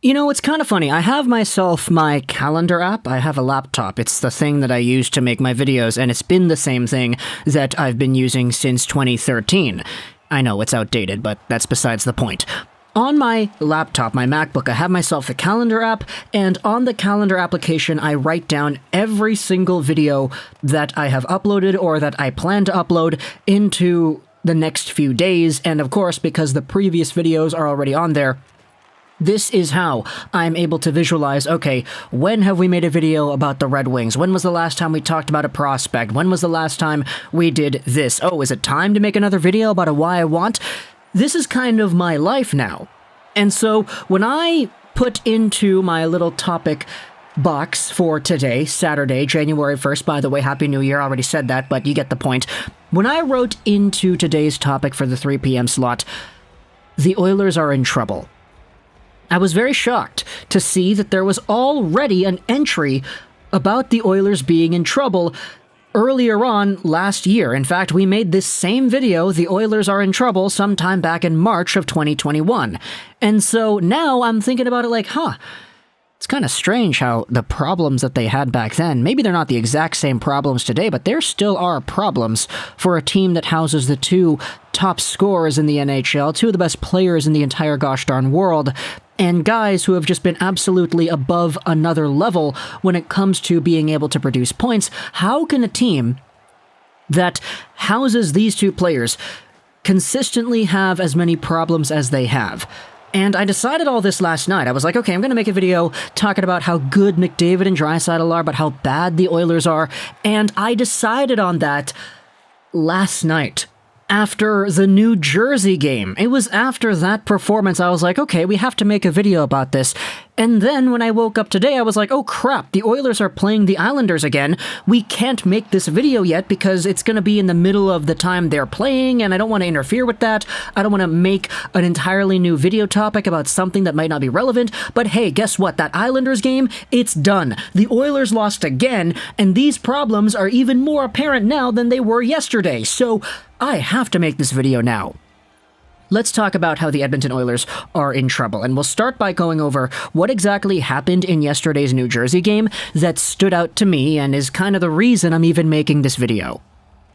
You know, it's kind of funny. I have myself my calendar app. I have a laptop. It's the thing that I use to make my videos, and it's been the same thing that I've been using since 2013. I know it's outdated, but that's besides the point. On my laptop, my MacBook, I have myself the calendar app, and on the calendar application, I write down every single video that I have uploaded or that I plan to upload into the next few days, and of course, because the previous videos are already on there, this is how I'm able to visualize, okay, when have we made a video about the Red Wings? When was the last time we talked about a prospect? When was the last time we did this? Oh, is it time to make another video about a why I want? This is kind of my life now. And so when I put into my little topic box for today, Saturday, January 1st, by the way, Happy New Year, I already said that, but you get the point. When I wrote into today's topic for the 3 p.m. slot, the Oilers are in trouble. I was very shocked to see that there was already an entry about the Oilers being in trouble earlier on last year. In fact, we made this same video, The Oilers Are in Trouble, sometime back in March of 2021. And so now I'm thinking about it like, it's kind of strange how the problems that they had back then, maybe they're not the exact same problems today, but there still are problems for a team that houses the 2 top scorers in the NHL, 2 of the best players in the entire gosh darn world, and guys who have just been absolutely above another level when it comes to being able to produce points. How can a team that houses these 2 players consistently have as many problems as they have? And I decided all this last night. I was like, okay, I'm going to make a video talking about how good McDavid and Draisaitl are, but how bad the Oilers are. And I decided on that last night. After the New Jersey game. It was after that performance I was like, okay, we have to make a video about this. And then when I woke up today, I was like, oh crap, the Oilers are playing the Islanders again. We can't make this video yet because it's going to be in the middle of the time they're playing, and I don't want to interfere with that. I don't want to make an entirely new video topic about something that might not be relevant. But hey, guess what? That Islanders game, it's done. The Oilers lost again, and these problems are even more apparent now than they were yesterday. So I have to make this video now. Let's talk about how the Edmonton Oilers are in trouble, and we'll start by going over what exactly happened in yesterday's New Jersey game that stood out to me and is kind of the reason I'm even making this video.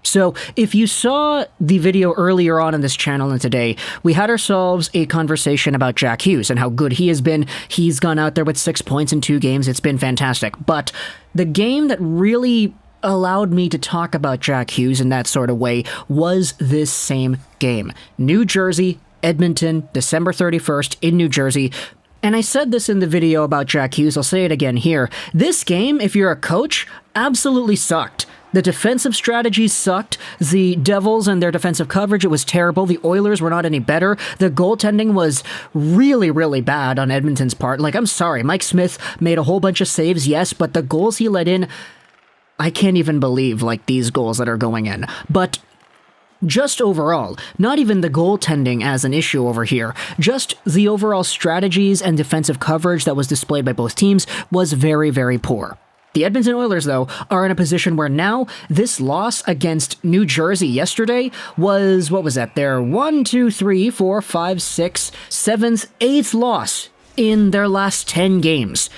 So, if you saw the video earlier on in this channel and today, we had ourselves a conversation about Jack Hughes and how good he has been. He's gone out there with 6 points in 2 games. It's been fantastic. But the game that really allowed me to talk about Jack Hughes in that sort of way was this same game. New Jersey, Edmonton, December 31st in New Jersey. And I said this in the video about Jack Hughes, I'll say it again here. This game, if you're a coach, absolutely sucked. The defensive strategies sucked. The Devils and their defensive coverage, it was terrible. The Oilers were not any better. The goaltending was really, really bad on Edmonton's part. Like, I'm sorry, Mike Smith made a whole bunch of saves, yes, but the goals he let in, I can't even believe, like, these goals that are going in. But just overall, not even the goaltending as an issue over here, just the overall strategies and defensive coverage that was displayed by both teams was very, very poor. The Edmonton Oilers, though, are in a position where now this loss against New Jersey yesterday was, what was that, their 8th loss in their last 10 games.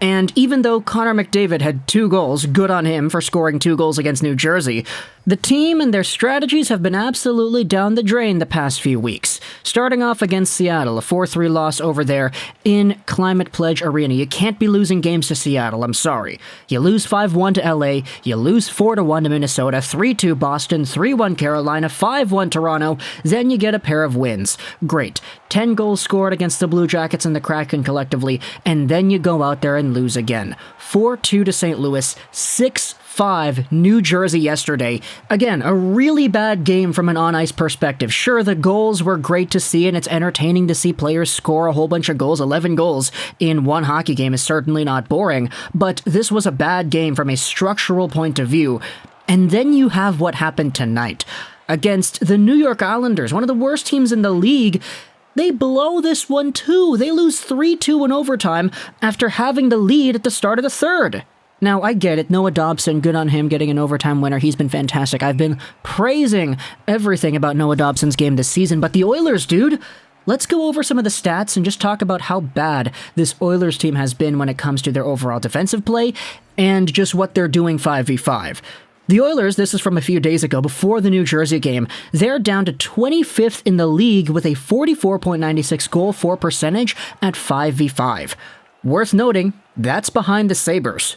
And even though Connor McDavid had 2 goals, good on him for scoring 2 goals against New Jersey, the team and their strategies have been absolutely down the drain the past few weeks. Starting off against Seattle, a 4-3 loss over there in Climate Pledge Arena. You can't be losing games to Seattle, I'm sorry. You lose 5-1 to LA, you lose 4-1 to Minnesota, 3-2 Boston, 3-1 Carolina, 5-1 Toronto, then you get a pair of wins. Great. 10 goals scored against the Blue Jackets and the Kraken collectively, and then you go out there and lose again. 4-2 to St. Louis, 6-5 New Jersey yesterday. Again, a really bad game from an on-ice perspective. Sure, the goals were great to see, and it's entertaining to see players score a whole bunch of goals. 11 goals in one hockey game is certainly not boring, but this was a bad game from a structural point of view. And then you have what happened tonight against the New York Islanders, one of the worst teams in the league. They blow this one too. They lose 3-2 in overtime after having the lead at the start of the third. Now, I get it. Noah Dobson, good on him getting an overtime winner. He's been fantastic. I've been praising everything about Noah Dobson's game this season. But the Oilers, dude, let's go over some of the stats and just talk about how bad this Oilers team has been when it comes to their overall defensive play and just what they're doing 5v5. The Oilers, this is from a few days ago, before the New Jersey game, they're down to 25th in the league with a 44.96 goal for percentage at 5v5. Worth noting, that's behind the Sabres.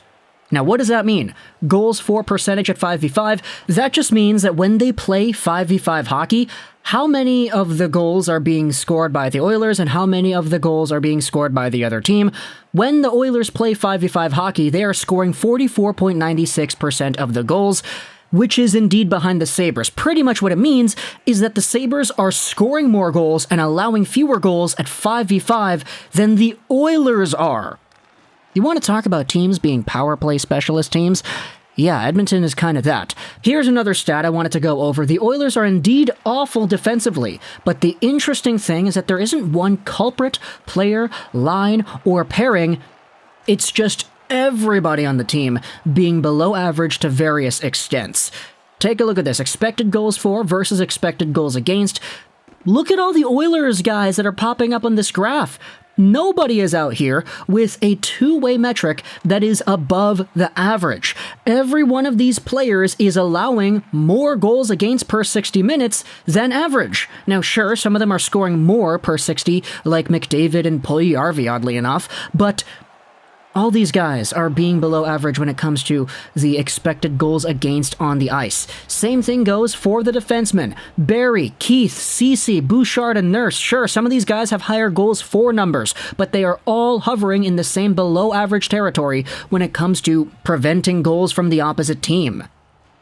Now, what does that mean? Goals for percentage at 5v5? That just means that when they play 5v5 hockey, how many of the goals are being scored by the Oilers and how many of the goals are being scored by the other team? When the Oilers play 5v5 hockey, they are scoring 44.96% of the goals, which is indeed behind the Sabres. Pretty much what it means is that the Sabres are scoring more goals and allowing fewer goals at 5v5 than the Oilers are. You want to talk about teams being power play specialist teams? Yeah, Edmonton is kind of that. Here's another stat I wanted to go over. The Oilers are indeed awful defensively, but the interesting thing is that there isn't one culprit, player, line, or pairing. It's just everybody on the team being below average to various extents. Take a look at this. Expected goals for versus expected goals against. Look at all the Oilers guys that are popping up on this graph. Nobody is out here with a two-way metric that is above the average. Every one of these players is allowing more goals against per 60 minutes than average. Now, sure, some of them are scoring more per 60, like McDavid and Puljujarvi, oddly enough, but all these guys are being below average when it comes to the expected goals against on the ice. Same thing goes for the defensemen. Barrie, Keith, Ceci, Bouchard, and Nurse. Sure, some of these guys have higher goals for numbers, but they are all hovering in the same below average territory when it comes to preventing goals from the opposite team.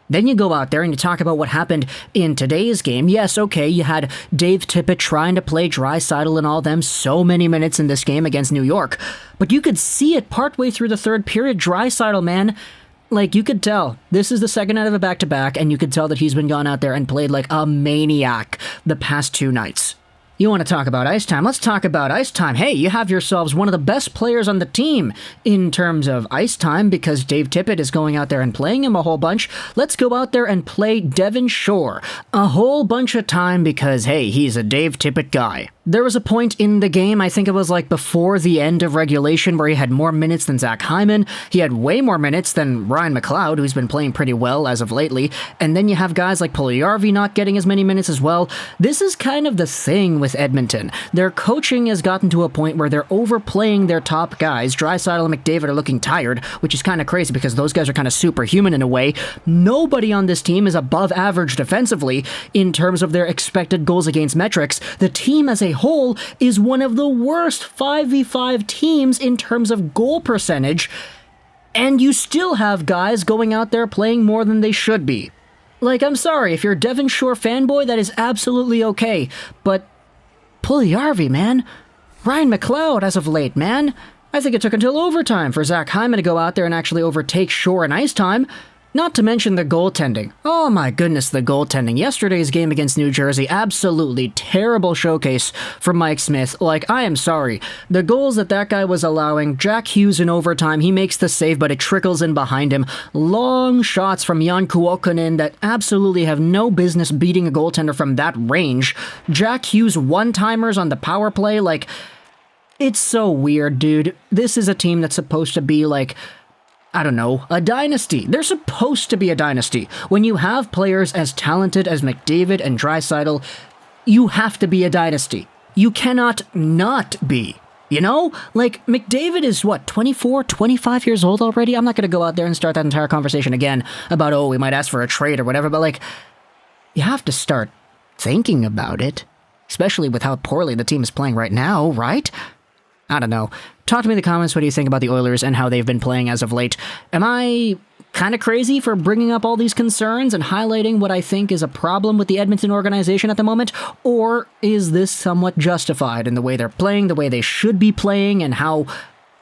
Then you go out there and you talk about what happened in today's game. Yes, okay, you had Dave Tippett trying to play Draisaitl and all them so many minutes in this game against New York. But you could see it partway through the third period. Draisaitl, man, like you could tell, this is the second night of a back-to-back, and you could tell that he's been gone out there and played like a maniac the past two nights. You want to talk about ice time? Let's talk about ice time. Hey, you have yourselves one of the best players on the team in terms of ice time because Dave Tippett is going out there and playing him a whole bunch. Let's go out there and play Devin Shore a whole bunch of time because, hey, he's a Dave Tippett guy. There was a point in the game, I think it was like before the end of regulation, where he had more minutes than Zach Hyman. He had way more minutes than Ryan McLeod, who's been playing pretty well as of lately. And then you have guys like Puljujarvi not getting as many minutes as well. This is kind of the thing with Edmonton. Their coaching has gotten to a point where they're overplaying their top guys. Draisaitl and McDavid are looking tired, which is kind of crazy because those guys are kind of superhuman in a way. Nobody on this team is above average defensively in terms of their expected goals against metrics. The team as a whole is one of the worst 5v5 teams in terms of goal percentage, and you still have guys going out there playing more than they should be. Like, I'm sorry, if you're a Devin Shore fanboy, that is absolutely okay, but Puljujarvi, man. Ryan McLeod as of late, man. I think it took until overtime for Zach Hyman to go out there and actually overtake Shore in ice time. Not to mention the goaltending. Oh my goodness, the goaltending. Yesterday's game against New Jersey, absolutely terrible showcase from Mike Smith. Like, I am sorry. The goals that guy was allowing, Jack Hughes in overtime, he makes the save, but it trickles in behind him. Long shots from Jan Kuokkanen that absolutely have no business beating a goaltender from that range. Jack Hughes one-timers on the power play, like, it's so weird, dude. This is a team that's supposed to be, like, I don't know, a dynasty. They're supposed to be a dynasty. When you have players as talented as McDavid and Draisaitl, you have to be a dynasty. You cannot not be. You know? Like, McDavid is, 24, 25 years old already? I'm not going to go out there and start that entire conversation again about, oh, we might ask for a trade or whatever, but, like, you have to start thinking about it. Especially with how poorly the team is playing right now, right? I don't know. Talk to me in the comments, what do you think about the Oilers and how they've been playing as of late. Am I kind of crazy for bringing up all these concerns and highlighting what I think is a problem with the Edmonton organization at the moment? Or is this somewhat justified in the way they're playing, the way they should be playing, and how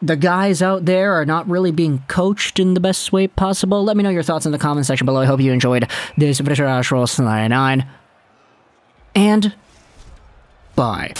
the guys out there are not really being coached in the best way possible? Let me know your thoughts in the comment section below. I hope you enjoyed this video. And bye.